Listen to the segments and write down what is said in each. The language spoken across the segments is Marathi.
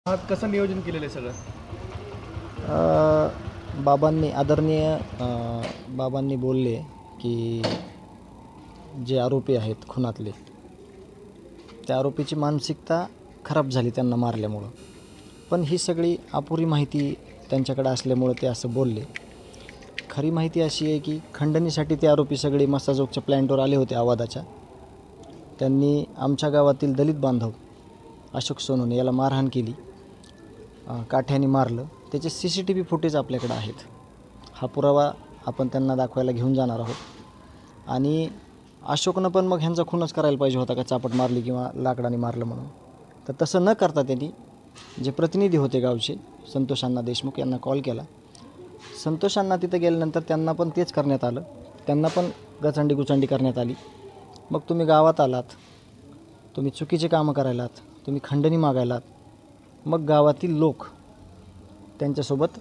आज कसं नियोजन केलेलं आहे सगळं? बाबांनी आदरणीय बाबांनी बोलले की जे आरोपी आहेत खुनातले, त्या आरोपीची मानसिकता खराब झाली त्यांना मारल्यामुळं. पण ही सगळी अपुरी माहिती त्यांच्याकडे असल्यामुळं ते असं बोलले. खरी माहिती अशी आहे की खंडणीसाठी ते आरोपी सगळे मसाजोगच्या प्लॅन्टवर आले होते आवादाच्या. त्यांनी आमच्या गावातील दलित बांधव अशोक सोनवणे याला मारहाण केली, काठ्याने मारलं. त्याचे CCTV फुटेज आपल्याकडे आहेत. हा पुरावा आपण त्यांना दाखवायला घेऊन जाणार आहोत. आणि अशोकनं पण मग ह्यांचा खूनच करायला पाहिजे होता का, चापट मारली किंवा लाकडाने मारलं म्हणून. तर तसं न करता त्यांनी जे प्रतिनिधी होते गावचे संतोष अण्णा देशमुख यांना कॉल केला. संतोष अण्णा तिथं गेल्यानंतर त्यांना पण तेच करण्यात आलं. त्यांना पण गचांडी करण्यात आली. मग तुम्ही गावात आलात, तुम्ही चुकीचे कामं करायलात, तुम्ही खंडणी मागायलात, मग गावातील लोक त्यांच्यासोबत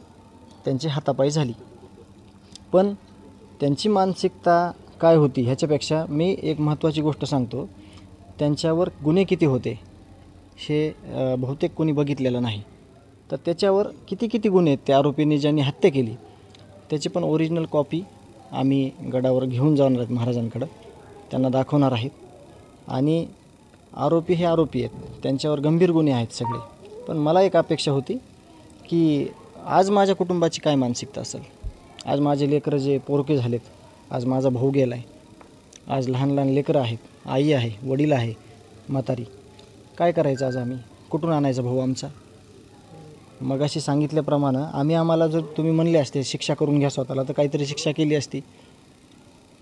त्यांची हातापाई झाली. पण त्यांची मानसिकता काय होती ह्याच्यापेक्षा मी एक महत्त्वाची गोष्ट सांगतो. त्यांच्यावर गुन्हे किती होते हे बहुतेक कोणी बघितलेलं नाही. तर त्याच्यावर किती गुन्हे आहेत त्या आरोपींनी ज्यांनी हत्या केली त्याची पण ओरिजिनल कॉपी आम्ही गडावर घेऊन जाणार आहेत महाराजांकडं, त्यांना दाखवणार आहेत. आणि आरोपी हे आरोपी आहेत, त्यांच्यावर गंभीर गुन्हे आहेत सगळे. पण मला एक अपेक्षा होती की आज माझ्या कुटुंबाची काय मानसिकता असेल, आज माझे लेकरं जे पोरके झालेत, आज माझा भाऊ गेला आहे, आज लहान लेकरं आहेत, आई आहे, वडील आहे, म्हातारी, काय करायचं आज आम्ही, कुठून आणायचा भाऊ आमचा. मगाशी सांगितल्याप्रमाणे आम्हाला जर तुम्ही म्हणले असते शिक्षा करून घ्या स्वतःला, तर काहीतरी शिक्षा केली असती.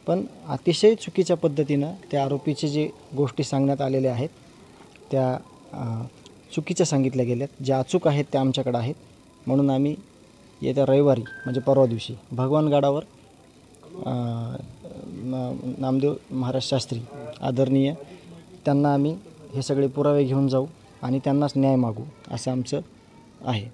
पण अतिशय चुकीच्या पद्धतीनं त्या आरोपीचे जे गोष्टी सांगण्यात आलेल्या आहेत त्या चुकीच्या सांगितल्या गेल्यात. ज्या अचूक आहेत त्या आमच्याकडे आहेत. म्हणून आम्ही येत्या रविवारी म्हणजे परवा दिवशी भगवानगडावर नामदेव महाराज शास्त्री आदरणीय त्यांना आम्ही हे सगळे पुरावे घेऊन जाऊ आणि त्यांनाच न्याय मागू असं आमचं आहे.